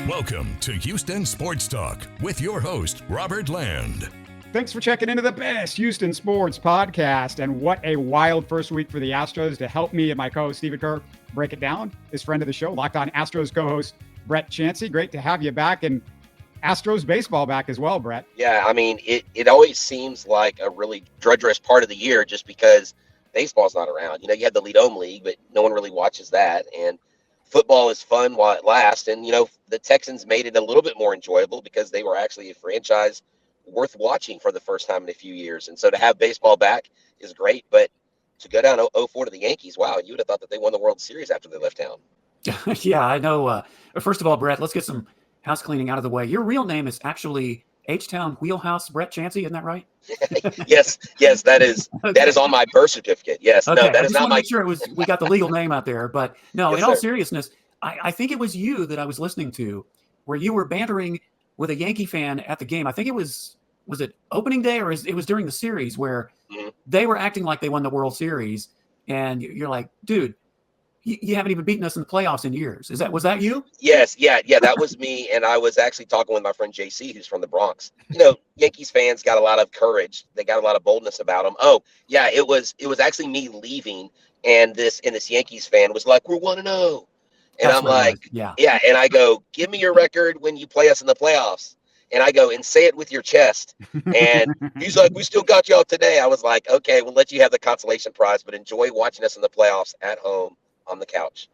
Welcome to Houston Sports Talk with your host, Robert Land. Thanks for checking into the best Houston sports podcast. And what a wild first week for the Astros. To help me and my co-host, Stephen Kerr, break it down, is friend of the show, Locked On Astros co-host, Brett Chancey. Great to have you back, and Astros baseball back as well, Brett. Yeah, I mean, it always seems like a really drudgerous part of the year just because baseball's not around. You know, you have the Lead-Home League, but no one really watches that. And football is fun while it lasts. And, you know, the Texans made it a little bit more enjoyable because they were actually a franchise worth watching for the first time in a few years. And so to have baseball back is great. But to go down 0-4 to the Yankees, wow, you would have thought that they won the World Series after they left town. Yeah, I know. First of all, Brett, let's get some house cleaning out of the way. Your real name is actually H-Town Wheelhouse Brett Chancey, isn't that right? Yes, that is on my birth certificate. Yes, okay. No, that is not my. Make sure we got the legal name out there, but no. Yes, in all sir. seriousness, I think it was you that I was listening to, where you were bantering with a Yankee fan at the game. I think it was it opening day or it was during the series where they were acting like they won the World Series, and you're like, dude, you haven't even beaten us in the playoffs in years. Was that you? Yes, yeah, that was me. And I was actually talking with my friend JC, who's from the Bronx. You know, Yankees fans got a lot of courage. They got a lot of boldness about them. Oh, yeah, it was actually me leaving, and this Yankees fan was like, "We're 1-0," and That's I'm what it like, was. Yeah. and I go, "Give me your record when you play us in the playoffs." And I go, "And say it with your chest." And he's like, "We still got y'all today." I was like, "Okay, we'll let you have the consolation prize, but enjoy watching us in the playoffs at home on the couch."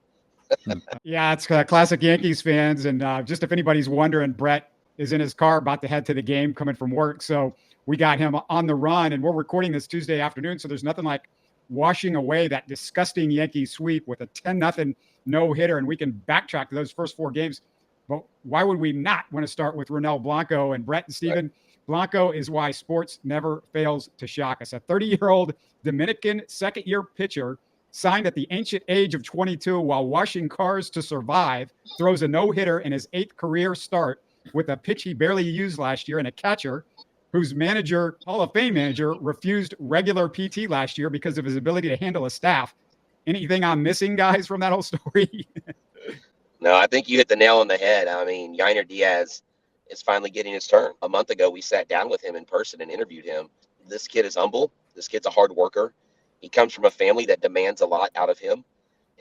Yeah, it's classic Yankees fans. And just if anybody's wondering, Brett is in his car about to head to the game coming from work. So we got him on the run, and we're recording this Tuesday afternoon. So there's nothing like washing away that disgusting Yankees sweep with a 10-0 no-hitter. And we can backtrack to those first four games. But why would we not want to start with Ronel Blanco and Brett and Stephen? Right. Blanco is why sports never fails to shock us. A 30-year-old Dominican second-year pitcher signed at the ancient age of 22 while washing cars to survive, throws a no-hitter in his 8th career start with a pitch he barely used last year, and a catcher whose manager, Hall of Fame manager, refused regular PT last year because of his ability to handle a staff. Anything I'm missing, guys, from that whole story? No, I think you hit the nail on the head. I mean, Yainer Diaz is finally getting his turn. A month ago, we sat down with him in person and interviewed him. This kid is humble. This kid's a hard worker. He comes from a family that demands a lot out of him.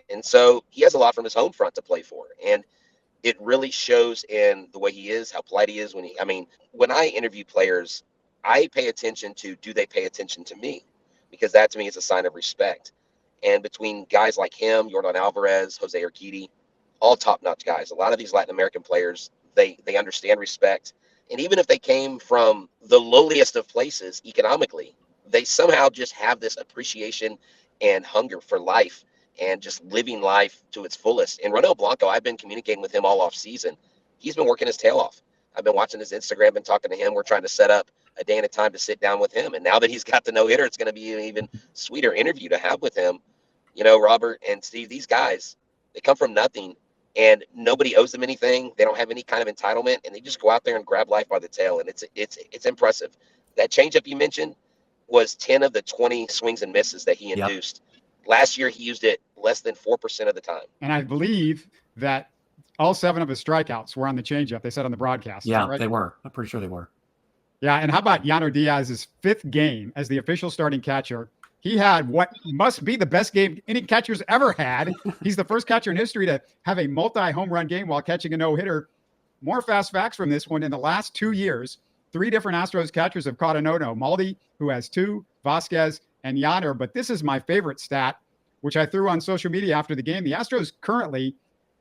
And so he has a lot from his home front to play for. And it really shows in the way he is, how polite he is. When I interview players, I pay attention to, do they pay attention to me? Because that to me is a sign of respect. And between guys like him, Yordan Alvarez, Jose Urquidy, all top-notch guys, a lot of these Latin American players, they understand respect. And even if they came from the lowliest of places economically, they somehow just have this appreciation and hunger for life and just living life to its fullest. And Ronel Blanco, I've been communicating with him all off season. He's been working his tail off. I've been watching his Instagram, been talking to him. We're trying to set up a day and a time to sit down with him. And now that he's got the no-hitter, it's going to be an even sweeter interview to have with him. You know, Robert and Steve, these guys, they come from nothing, and nobody owes them anything. They don't have any kind of entitlement, and they just go out there and grab life by the tail. And it's impressive. That changeup you mentioned was 10 of the 20 swings and misses that he induced. Yep. Last year, he used it less than 4% of the time. And I believe that all 7 of his strikeouts were on the changeup. They said on the broadcast. Yeah, right? They were. I'm pretty sure they were. Yeah, and how about Yainer Diaz's 5th game as the official starting catcher? He had what must be the best game any catcher's ever had. He's the first catcher in history to have a multi-home run game while catching a no-hitter. More fast facts from this one. In the last 2 years, 3 different Astros catchers have caught a no-no. Maldi, who has 2, Vasquez, and Yainer. But this is my favorite stat, which I threw on social media after the game. The Astros currently,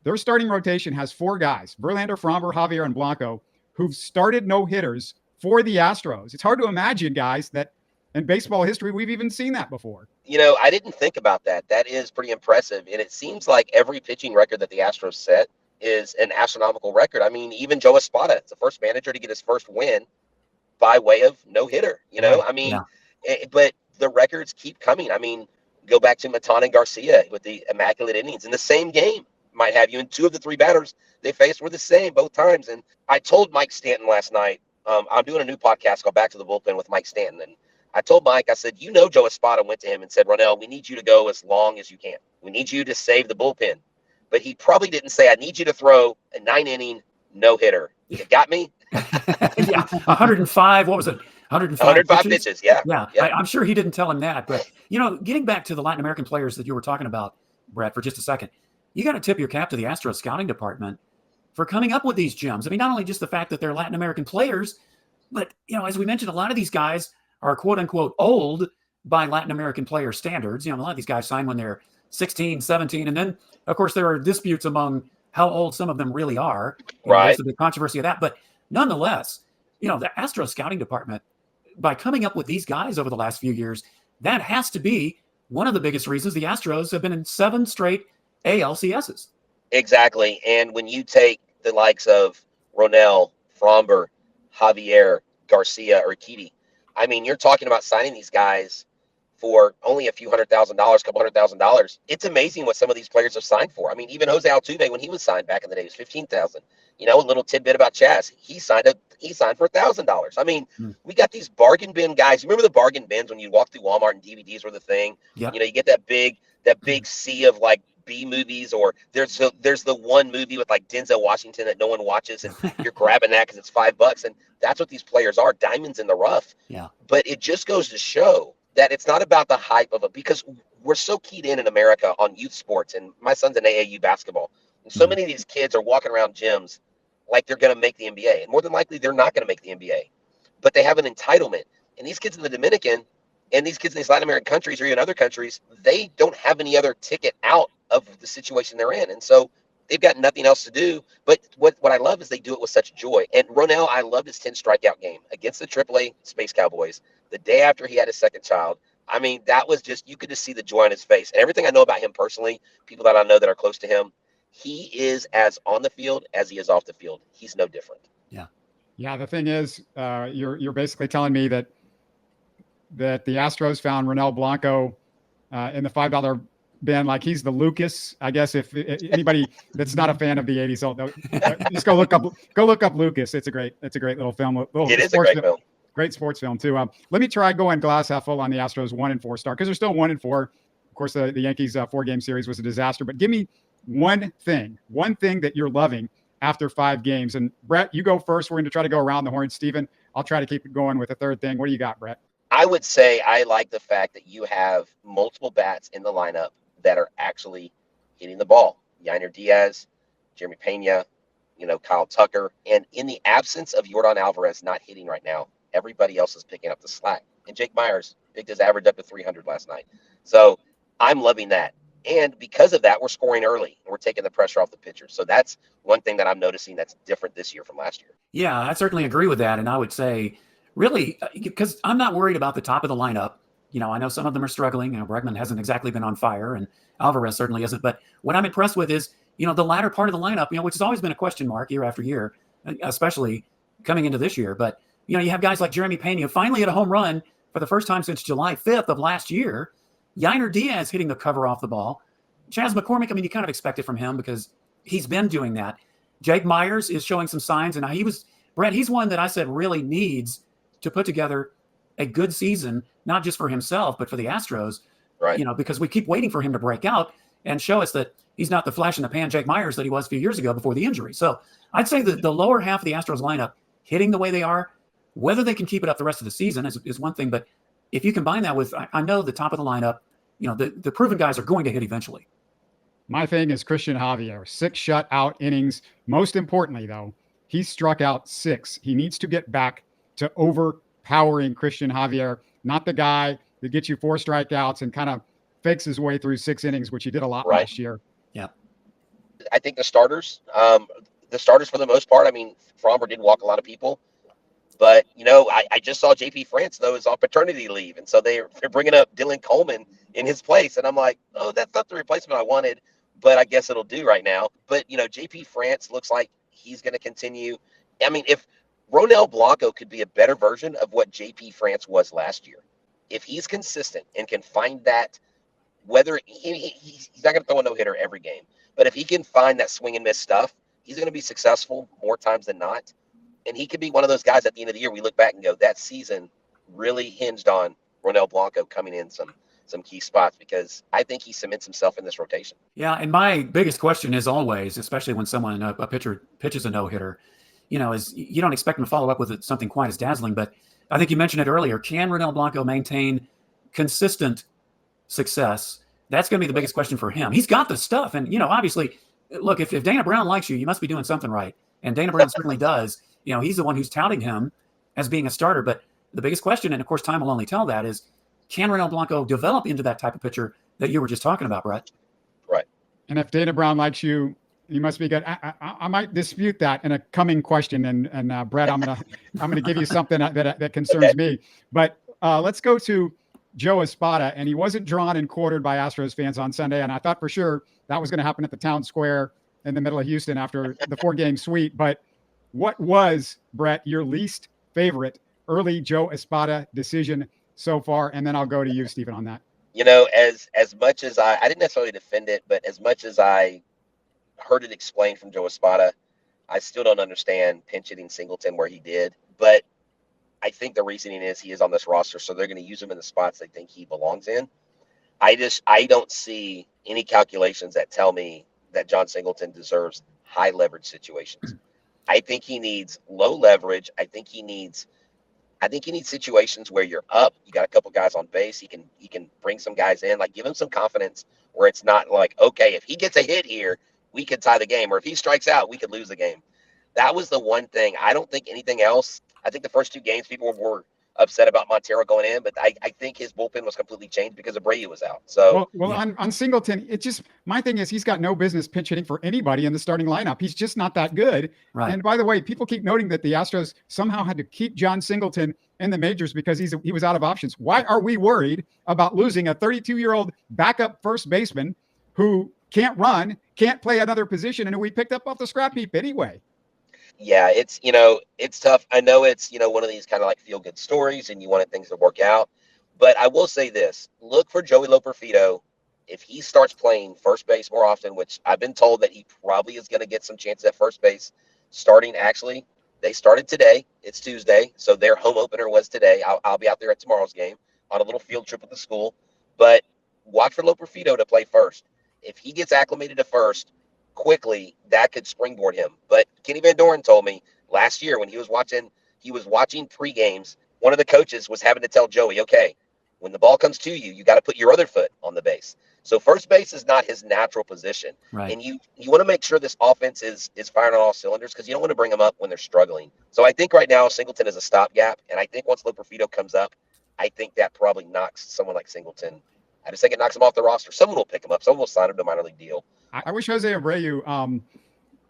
their starting rotation has 4 guys, Verlander, Framber, Javier, and Blanco, who've started no-hitters for the Astros. It's hard to imagine, guys, that in baseball history, we've even seen that before. You know, I didn't think about that. That is pretty impressive. And it seems like every pitching record that the Astros set is an astronomical record. I mean, even Joe Espada, it's the first manager to get his first win by way of no-hitter, you know? Right. I mean, but the records keep coming. I mean, go back to Matan and Garcia with the immaculate innings in the same game. Might have you in 2 of the 3 batters they faced were the same both times. And I told Mike Stanton last night, I'm doing a new podcast called Back to the Bullpen with Mike Stanton. And I told Mike, I said, you know, Joe Espada went to him and said, Ronel, we need you to go as long as you can. We need you to save the bullpen. But he probably didn't say, I need you to throw a 9-inning, no-hitter. You got me? Yeah, 105. What was it? 105 pitches. Yeah. Yeah. I'm sure he didn't tell him that. But, getting back to the Latin American players that you were talking about, Brett, for just a second, you got to tip your cap to the Astros scouting department for coming up with these gems. I mean, not only just the fact that they're Latin American players, but, as we mentioned, a lot of these guys are quote unquote old by Latin American player standards. A lot of these guys sign when they're 16, 17. And then, of course, there are disputes among how old some of them really are. Right. There's the controversy of that. But nonetheless, the Astros scouting department, by coming up with these guys over the last few years, that has to be one of the biggest reasons the Astros have been in 7 straight ALCSs. Exactly. And when you take the likes of Ronel, Fromber, Javier, Garcia, or Urquidy, I mean, you're talking about signing these guys for only a few $100,000, couple $100,000. It's amazing what some of these players have signed for. I mean, even Jose Altuve, when he was signed back in the day, was $15,000. A little tidbit about Chaz. He signed for $1,000. I mean, we got these bargain bin guys. You remember the bargain bins when you walk through Walmart and DVDs were the thing? Yep. You get that big sea of like B movies, or there's the one movie with like Denzel Washington that no one watches, and you're grabbing that because it's $5, and that's what these players are, diamonds in the rough. Yeah. But it just goes to show that it's not about the hype of it, because we're so keyed in America on youth sports, and my son's in AAU basketball, and so many of these kids are walking around gyms like they're going to make the NBA, and more than likely they're not going to make the NBA, but they have an entitlement. And these kids in the Dominican and these kids in these Latin American countries, or even other countries, they don't have any other ticket out of the situation they're in. And so they've got nothing else to do. But what I love is they do it with such joy. And Ronel, I loved his 10 strikeout game against the AAA Space Cowboys the day after he had his second child. I mean, that was just, you could just see the joy on his face. And everything I know about him personally, people that I know that are close to him, he is as on the field as he is off the field. He's no different. Yeah. Yeah. The thing is, you're basically telling me that the Astros found Ronel Blanco in the $5 bin, like he's the Lucas. I guess if anybody that's not a fan of the 80s, just go look up Lucas. It's a great little film. It is a great film. Great sports film too. Let me try going glass half full on the Astros 1-4 start, because they're still 1-4. Of course, the Yankees 4-game series was a disaster. But give me one thing that you're loving after 5 games. And Brett, you go first. We're going to try to go around the horn. Stephen, I'll try to keep it going with a third thing. What do you got, Brett? I would say I like the fact that you have multiple bats in the lineup that are actually hitting the ball. Yainer Diaz, Jeremy Pena, Kyle Tucker. And in the absence of Yordan Alvarez not hitting right now, everybody else is picking up the slack. And Jake Myers picked his average up to 300 last night. So I'm loving that. And because of that, we're scoring early and we're taking the pressure off the pitcher. So that's one thing that I'm noticing that's different this year from last year. Yeah, I certainly agree with that. And I would say, really, because I'm not worried about the top of the lineup. I know some of them are struggling. Bregman hasn't exactly been on fire, and Alvarez certainly isn't. But what I'm impressed with is, the latter part of the lineup, which has always been a question mark year after year, especially coming into this year. But, you have guys like Jeremy Pena, who finally hit a home run for the first time since July 5th of last year. Yainer Diaz hitting the cover off the ball. Chas McCormick, you kind of expect it from him because he's been doing that. Jake Myers is showing some signs, and Brett, he's one that I said really needs to put together a good season, not just for himself, but for the Astros, right? Because we keep waiting for him to break out and show us that he's not the flash in the pan Jake Myers that he was a few years ago before the injury. So I'd say that the lower half of the Astros lineup hitting the way they are, whether they can keep it up the rest of the season is one thing. But if you combine that with, I know the top of the lineup, the proven guys are going to hit eventually. My thing is Christian Javier, 6 shutout innings. Most importantly, though, he struck out 6. He needs to get back to overpowering Christian Javier, not the guy that gets you 4 strikeouts and kind of fakes his way through 6 innings, which he did a lot last year. Yeah. I think the starters for the most part, Fromber did walk a lot of people, but I just saw JP France though is on paternity leave. And so they're bringing up Dylan Coleman in his place. And I'm like, oh, that's not the replacement I wanted, but I guess it'll do right now. But JP France looks like he's going to continue. If Ronel Blanco could be a better version of what JP France was last year, if he's consistent and can find that, whether he's not going to throw a no-hitter every game, but if he can find that swing and miss stuff, he's going to be successful more times than not. And he could be one of those guys at the end of the year, we look back and go, that season really hinged on Ronel Blanco coming in some some key spots, because I think he cements himself in this rotation. Yeah, and my biggest question is always, especially when a pitcher pitches a no-hitter, is you don't expect him to follow up with something quite as dazzling. But I think you mentioned it earlier. Can Ronel Blanco maintain consistent success? That's going to be the biggest question for him. He's got the stuff. And, obviously, look, if Dana Brown likes you, you must be doing something right. And Dana Brown certainly does. He's the one who's touting him as being a starter. But the biggest question, and of course time will only tell that, is can Ronel Blanco develop into that type of pitcher that you were just talking about, Brett? Right. And if Dana Brown likes you, you must be good. I might dispute that in a coming question. And Brett, I'm gonna give you something that concerns me. But let's go to Joe Espada. And he wasn't drawn and quartered by Astros fans on Sunday. And I thought for sure that was going to happen at the town square in the middle of Houston after the 4-game sweep. But what was, Brett, your least favorite early Joe Espada decision so far? And then I'll go to you, Stephen, on that. As much as I didn't necessarily defend it, but as much as I heard it explained from Joe Espada, I still don't understand pinch hitting Singleton where he did. But I think the reasoning is he is on this roster, so they're going to use him in the spots they think he belongs in. I don't see any calculations that tell me that John Singleton deserves high leverage situations. I think he needs low leverage. I think he needs situations where you're up, you got a couple guys on base, he can bring some guys in, like give him some confidence where it's not like, okay, if he gets a hit here, we could tie the game, or if he strikes out, we could lose the game. That was the one thing. I don't think anything else. I think the first 2 games people were upset about Montero going in, but I think his bullpen was completely changed because Abreu was out. So well, yeah. on Singleton, my thing is he's got no business pinch hitting for anybody in the starting lineup. He's just not that good. Right. And by the way, people keep noting that the Astros somehow had to keep John Singleton in the majors because he was out of options. Why are we worried about losing a 32-year-old backup first baseman who can't run, can't play another position, and who we picked up off the scrap heap anyway? Yeah, it's tough. I know it's, one of these kind of like feel good stories and you wanted things to work out. But I will say this, look for Joey Loperfido. If he starts playing first base more often, which I've been told that he probably is going to get some chances at first base they started today. It's Tuesday. So their home opener was today. I'll be out there at tomorrow's game on a little field trip with the school, but watch for Loperfido to play first. If he gets acclimated to first quickly, that could springboard him. But Kenny Van Doren told me last year when he was watching 3 games, one of the coaches was having to tell Joey, okay, when the ball comes to you, you got to put your other foot on the base. So first base is not his natural position. Right. And you want to make sure this offense is firing on all cylinders because you don't want to bring them up when they're struggling. So I think right now Singleton is a stopgap. And I think once Loperfido comes up, I think that probably knocks someone like Singleton. I just think it knocks him off the roster. Someone will pick him up. Someone will sign him to a minor league deal. I wish Jose Abreu,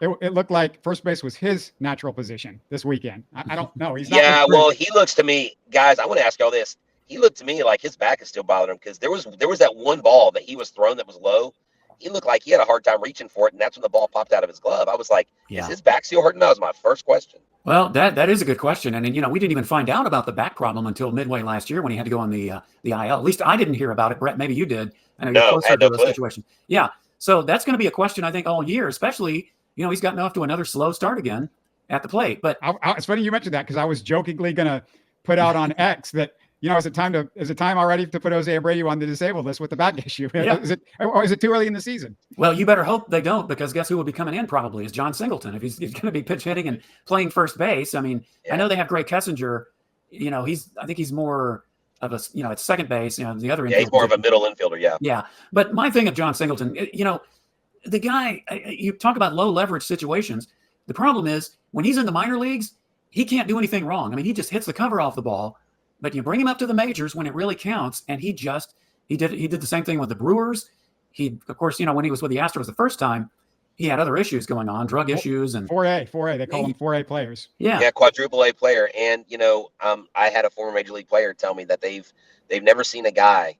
it looked like first base was his natural position this weekend. I don't know. He's not. Yeah, well, he looks to me, guys, I want to ask y'all this. He looked to me like his back is still bothering him because there was that one ball that he was thrown that was low. He looked like he had a hard time reaching for it, and that's when the ball popped out of his glove. I was like, Is his back still hurting? That was my first question. Well, that is a good question. And we didn't even find out about the back problem until midway last year when he had to go on the IL. At least I didn't hear about it. Brett, maybe you did. I know you're closer to the situation. Yeah. So that's going to be a question, I think, all year, especially, he's gotten off to another slow start again at the plate. But it's funny you mentioned that because I was jokingly going to put out on X that, is it time already to put Jose Abreu on the disabled list with the back issue? Yeah. Is it too early in the season? Well, you better hope they don't, because guess who will be coming in probably is John Singleton. If he's going to be pitch hitting and playing first base. I mean, I know they have Gray Kessinger. I think he's more of a, at second base, the other. Yeah, he's more of a middle infielder. Yeah. Yeah. But my thing of John Singleton, the guy, you talk about low leverage situations. The problem is when he's in the minor leagues, he can't do anything wrong. I mean, he just hits the cover off the ball, but you bring him up to the majors when it really counts. And he did the same thing with the Brewers. He, of course, when he was with the Astros the first time, he had other issues going on, drug issues and 4A. They call them 4A players. Yeah, quadruple A player. And I had a former major league player tell me that they've never seen a guy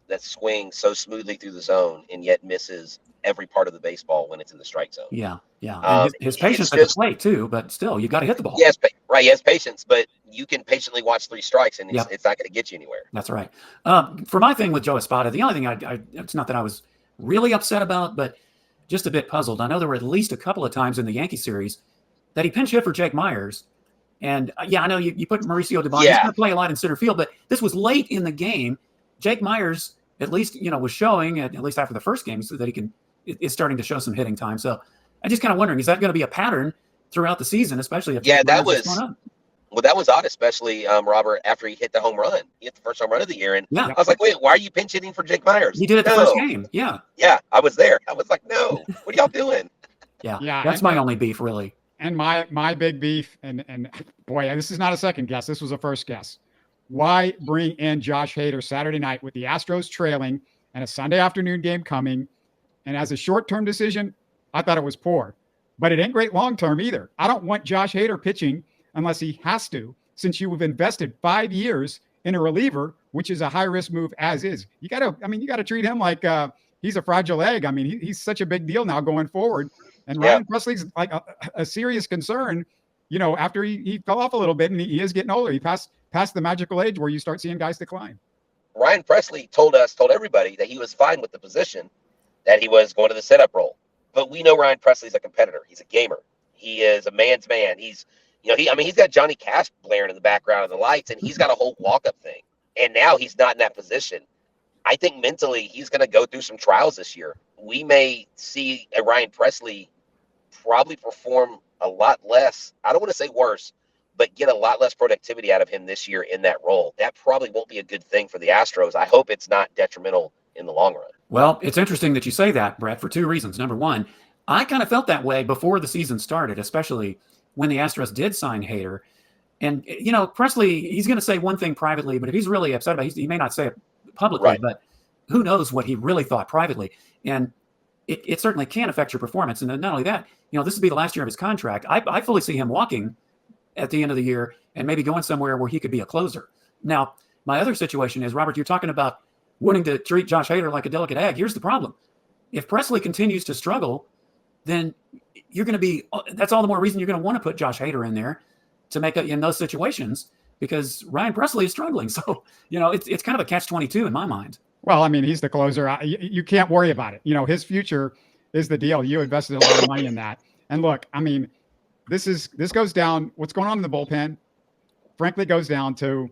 that swings so smoothly through the zone and yet misses every part of the baseball when it's in the strike zone. Yeah. And his patience at the plate too, but still, you got to hit the ball. Yes, right. He has patience, but you can patiently watch 3 strikes and it's not going to get you anywhere. That's right. For my thing with Joe Espada, the only thing it's not that I was really upset about, but just a bit puzzled. I know there were at least a couple of times in the Yankee series that he pinch hit for Jake Myers. And I know you put Mauricio Dubon. He's going to play a lot in center field, but this was late in the game. Jake Myers at least, was showing at least after the first game so that is starting to show some hitting time. So I'm just kind of wondering, is that going to be a pattern throughout the season, especially if that was odd, especially Robert, after he hit the home run. He hit the first home run of the year. And I was like, wait, why are you pinch hitting for Jake Myers? He did it the first game. Yeah. Yeah, I was there. I was like, no, what are y'all doing? Yeah. That's my only beef, really. And my big beef, and boy, this is not a second guess. This was a first guess. Why bring in Josh Hader Saturday night with the Astros trailing and a Sunday afternoon game coming? And as a short-term decision, I thought it was poor. But it ain't great long-term either. I don't want Josh Hader pitching unless he has to, since you have invested 5 years in a reliever, which is a high-risk move as is. You got to treat him like he's a fragile egg. I mean, he's such a big deal now going forward. And Ryan Presley's like a serious concern, after he fell off a little bit, and he is getting older. He passed the magical age where you start seeing guys decline. Ryan Presley told everybody that he was fine with the position, that he was going to the setup role. But we know Ryan Presley's a competitor. He's a gamer. He is a man's man. He's got Johnny Cash blaring in the background of the lights, and he's got a whole walk-up thing. And now he's not in that position. I think mentally he's going to go through some trials this year. We may see a Ryan Presley probably perform a lot less. I don't want to say worse, but get a lot less productivity out of him this year in that role. That probably won't be a good thing for the Astros. I hope it's not detrimental in the long run. Well, it's interesting that you say that, Brett, for two reasons. Number one, I kind of felt that way before the season started, especially when the Astros did sign Hader. And, Presley, he's going to say one thing privately, but if he's really upset about it, he may not say it publicly, right. But who knows what he really thought privately. And it certainly can affect your performance. And not only that, this will be the last year of his contract. I fully see him walking at the end of the year and maybe going somewhere where he could be a closer. Now, my other situation is, Robert, you're talking about wanting to treat Josh Hader like a delicate egg. Here's the problem. If Presley continues to struggle, then you're going to be – that's all the more reason you're going to want to put Josh Hader in there to make it in those situations, because Ryan Presley is struggling. So, it's kind of a catch-22 in my mind. Well, I mean, he's the closer. You can't worry about it. His future is the deal. You invested a lot of money in that. And look, I mean, this goes down – what's going on in the bullpen, frankly, goes down to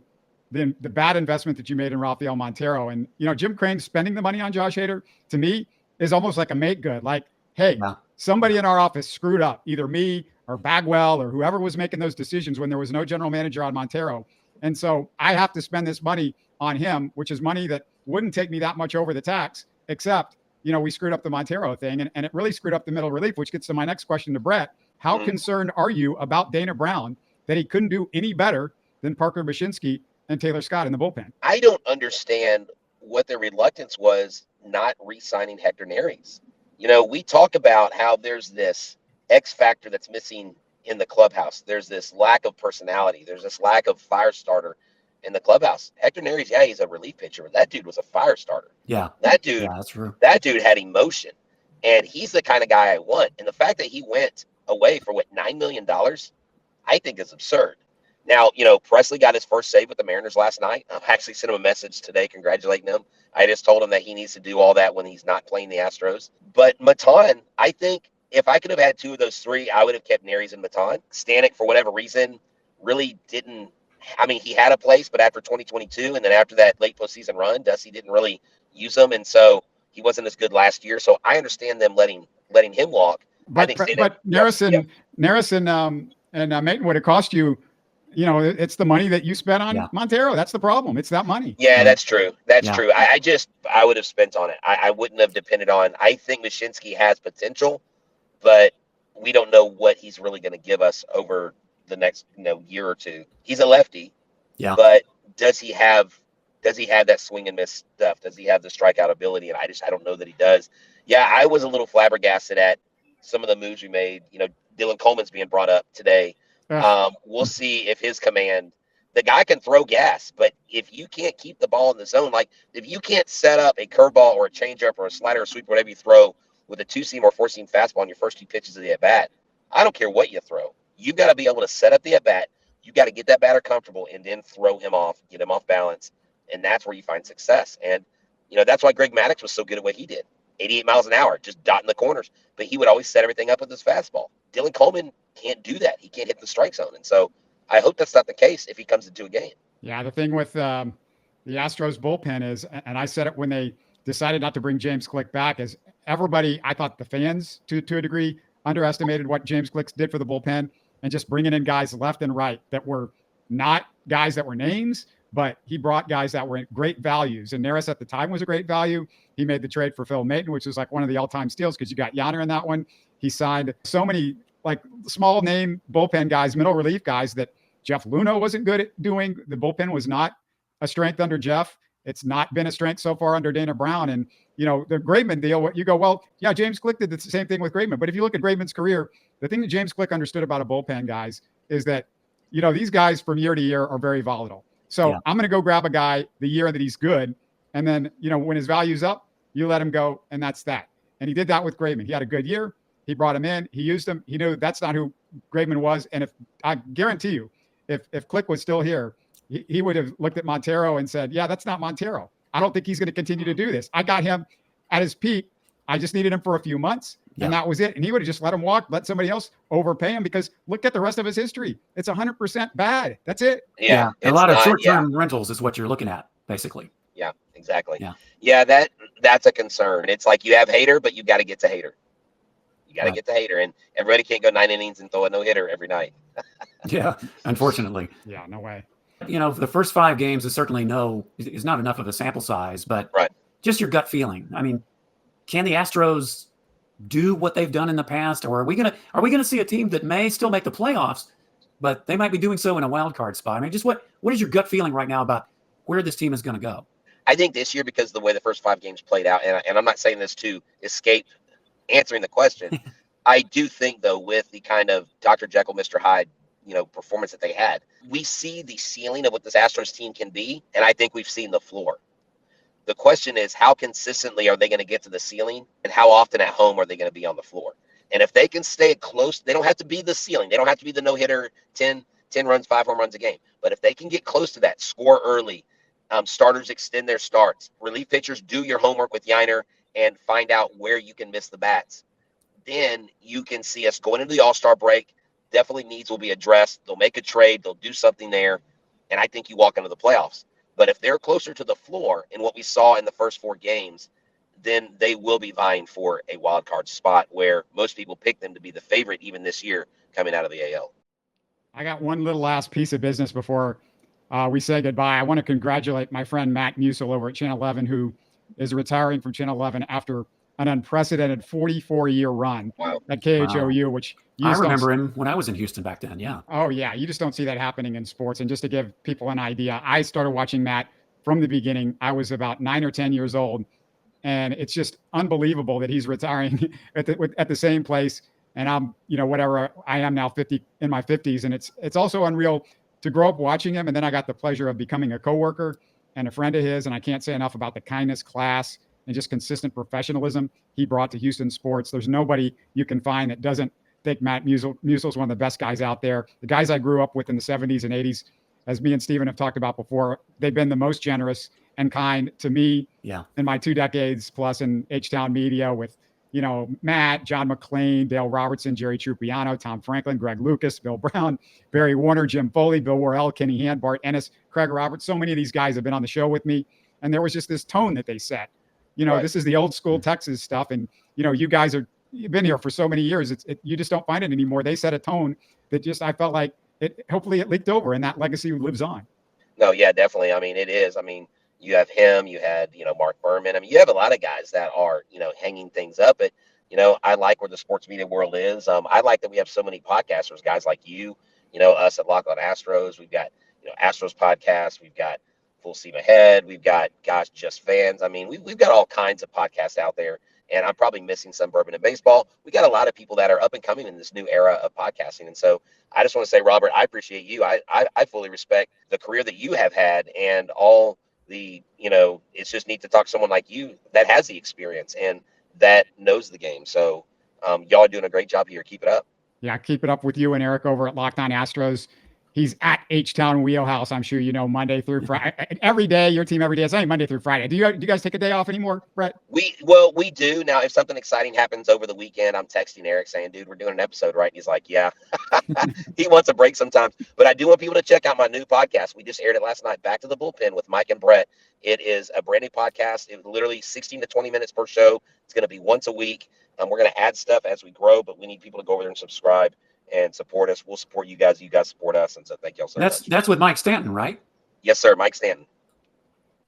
the bad investment that you made in Rafael Montero. And, Jim Crane spending the money on Josh Hader, to me, is almost like a make good. Like, hey, somebody in our office screwed up, either me or Bagwell or whoever was making those decisions when there was no general manager on Montero. And so I have to spend this money on him, which is money that wouldn't take me that much over the tax, except, we screwed up the Montero thing, and it really screwed up the middle relief, which gets to my next question to Brett. How concerned are you about Dana Brown that he couldn't do any better than Parker Bashinsky and Taylor Scott in the bullpen? I don't understand what their reluctance was not re-signing Hector Neris. We talk about how there's this X factor that's missing in the clubhouse. There's this lack of personality. There's this lack of fire starter in the clubhouse. Hector Neris, he's a relief pitcher, but that dude was a fire starter. Yeah. That dude, that's true. That dude had emotion, and he's the kind of guy I want. And the fact that he went away for $9 million, I think is absurd. Now, Presley got his first save with the Mariners last night. I actually sent him a message today congratulating him. I just told him that he needs to do all that when he's not playing the Astros. But Maton, I think if I could have had two of those three, I would have kept Neris and Maton. Stanek, for whatever reason, really didn't. I mean, he had a place, but after 2022 and then after that late postseason run, Dusty didn't really use him. And so he wasn't as good last year. So I understand them letting him walk. But Neris and Maton would have cost you, it's the money that you spent on Montero. That's the problem. It's that money. Yeah, that's true. That's true. I would have spent on it. I wouldn't have depended on. I think Mashinsky has potential, but we don't know what he's really going to give us over the next year or two. He's a lefty. Yeah. But does he have that swing and miss stuff? Does he have the strikeout ability? And I don't know that he does. Yeah, I was a little flabbergasted at some of the moves we made. Dylan Coleman's being brought up today. We'll see if his command, the guy can throw gas, but if you can't keep the ball in the zone, like if you can't set up a curveball or a changeup or a slider or sweep, whatever you throw with a 2-seam or 4-seam fastball on your first two pitches of the at bat, I don't care what you throw. You've got to be able to set up the at bat. You got to get that batter comfortable and then throw him off, get him off balance. And that's where you find success. And, that's why Greg Maddux was so good at what he did. 88 miles an hour, just dotting the corners. But he would always set everything up with his fastball. Dylan Coleman can't do that. He can't hit the strike zone. And so I hope that's not the case if he comes into a game. Yeah, the thing with the Astros bullpen is, and I said it when they decided not to bring James Click back, is everybody, I thought the fans to a degree underestimated what James Click did for the bullpen, and just bringing in guys left and right that were not guys that were names, but he brought guys that were great values. And Neris at the time was a great value. He made the trade for Phil Maton, which was like one of the all-time steals because you got Yanner in that one. He signed so many like small name bullpen guys, middle relief guys that Jeff Luhnow wasn't good at doing. The bullpen was not a strength under Jeff. It's not been a strength so far under Dana Brown. And, you know, the Graveman deal, you go, well, yeah, James Click did the same thing with Graveman. But if you look at Graveman's career, the thing that James Click understood about a bullpen, guys, is that, you know, these guys from year to year are very volatile. So I'm going to go grab a guy the year that he's good. And then, you know, when his value's up, you let him go. And that's that. And he did that with Graveman. He had a good year. He brought him in. He used him. He knew that's not who Graveman was. And if I guarantee you, if Click was still here, he would have looked at Montero and said, yeah, that's not Montero. I don't think he's going to continue to do this. I got him at his peak. I just needed him for a few months, and that was it. And he would have just let him walk, let somebody else overpay him, because look at the rest of his history. It's 100% bad. That's it. Yeah. A lot of short-term rentals is what you're looking at, basically. Yeah, exactly. Yeah. That's a concern. It's like you have Hater, but you got to get to Hater. You got to get to Hater, and everybody can't go 9 innings and throw a no-hitter every night. Yeah, unfortunately. Yeah, no way. You know, the first 5 games is certainly is not enough of a sample size, but just your gut feeling. I mean, can the Astros do what they've done in the past, or are we gonna see a team that may still make the playoffs, but they might be doing so in a wild card spot? I mean, just what is your gut feeling right now about where this team is going to go? I think this year, because of the way the first 5 games played out, and I'm not saying this to escape answering the question, I do think, though, with the kind of Dr. Jekyll, Mr. Hyde, you know, performance that they had, we see the ceiling of what this Astros team can be, and I think we've seen the floor. The question is, how consistently are they going to get to the ceiling, and how often at home are they going to be on the floor? And if they can stay close, they don't have to be the ceiling. They don't have to be the no-hitter, 10 runs, 5 home runs a game. But if they can get close to that, score early, starters extend their starts, relief pitchers do your homework with Yanner and find out where you can miss the bats, then you can see us going into the All-Star break. Definitely needs will be addressed. They'll make a trade. They'll do something there. And I think you walk into the playoffs. But if they're closer to the floor in what we saw in the first 4 games, then they will be vying for a wild card spot, where most people pick them to be the favorite even this year coming out of the AL. I got one little last piece of business before we say goodbye. I want to congratulate my friend Matt Musil over at Channel 11, who is retiring from Channel 11 after an unprecedented 44-year run at KHOU, which I remember him when I was in Houston back then. Yeah. Oh, yeah. You just don't see that happening in sports. And just to give people an idea, I started watching Matt from the beginning. I was about 9 or 10 years old. And it's just unbelievable that he's retiring at the same place. And I'm, you know, whatever, I am now 50 in my 50s. And it's also unreal to grow up watching him. And then I got the pleasure of becoming a coworker and a friend of his. And I can't say enough about the kindness, class, and just consistent professionalism he brought to Houston sports. There's nobody you can find that doesn't think Matt Musil is one of the best guys out there. The guys I grew up with in the 70s and 80s, as me and Stephen have talked about before, they've been the most generous and kind to me in my 2 decades plus in H-Town media with, you know, Matt, John McClain, Dale Robertson, Jerry Trupiano, Tom Franklin, Greg Lucas, Bill Brown, Barry Warner, Jim Foley, Bill Worrell, Kenny Hand, Bart Ennis, Craig Roberts. So many of these guys have been on the show with me. And there was just this tone that they set. You know, this is the old school Texas stuff. And, you know, you've been here for so many years. You just don't find it anymore. They set a tone that just, I felt like hopefully it leaked over and that legacy lives on. No, yeah, definitely. I mean, it is. I mean, you have him, you had, you know, Mark Berman. I mean, you have a lot of guys that are, you know, hanging things up. But, you know, I like where the sports media world is. I like that we have so many podcasters, guys like you know, us at Locked On Astros. We've got, you know, Astros podcast. We've got Full Steam Ahead. We've got, gosh, Just Fans. I mean, we've got all kinds of podcasts out there, and I'm probably missing some Bourbon and Baseball. We got a lot of people that are up and coming in this new era of podcasting. And so I just want to say, Robert, I appreciate you. I fully respect the career that you have had and all the, you know, it's just neat to talk to someone like you that has the experience and that knows the game. So y'all are doing a great job here. Keep it up. Yeah, keep it up with you and Eric over at Locked On Astros. He's at H-Town Wheelhouse. I'm sure you know, Monday through Friday. Every day, your team every day. It's only Monday through Friday. Do you guys take a day off anymore, Brett? We do. Now, if something exciting happens over the weekend, I'm texting Eric saying, dude, we're doing an episode, right? And he's like, yeah. He wants a break sometimes. But I do want people to check out my new podcast. We just aired it last night, Back to the Bullpen with Mike and Brett. It is a brand new podcast. It's literally 16 to 20 minutes per show. It's going to be once a week. We're going to add stuff as we grow, but we need people to go over there and subscribe and support us. We'll support you guys. You guys support us. And so thank y'all so much. That's with Mike Stanton, right? Yes, sir. Mike Stanton.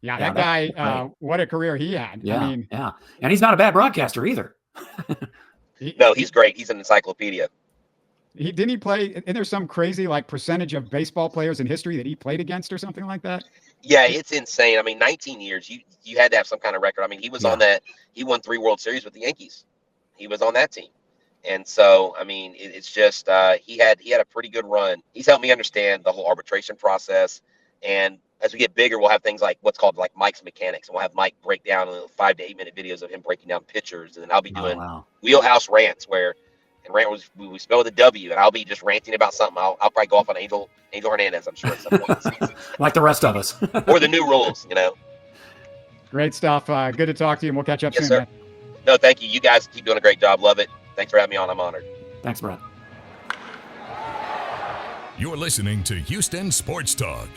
Yeah, that guy, what a career he had. Yeah, I mean, yeah. And he's not a bad broadcaster either. No, he's great. He's an encyclopedia. Didn't he play? And there's some crazy like percentage of baseball players in history that he played against or something like that. Yeah, it's insane. I mean, 19 years, you had to have some kind of record. I mean, he was on that. He won 3 World Series with the Yankees. He was on that team. And so, I mean, it's just he had a pretty good run. He's helped me understand the whole arbitration process. And as we get bigger, we'll have things like what's called like Mike's Mechanics. And we'll have Mike break down 5 to 8 minute videos of him breaking down pitchers. And then I'll be doing wheelhouse rants we spell the W, and I'll be just ranting about something. I'll probably go off on Angel Hernandez, I'm sure, at some point in the season. Like the rest of us. Or the new rules, you know. Great stuff. Good to talk to you, and we'll catch up soon, sir. man. No, thank you. You guys keep doing a great job. Love it. Thanks for having me on. I'm honored. Thanks, Brett. You're listening to Houston Sports Talk.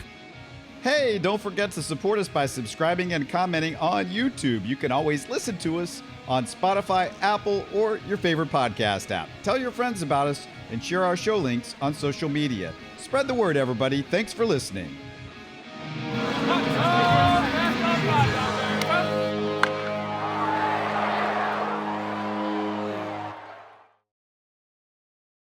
Hey, don't forget to support us by subscribing and commenting on YouTube. You can always listen to us on Spotify, Apple, or your favorite podcast app. Tell your friends about us and share our show links on social media. Spread the word, everybody. Thanks for listening.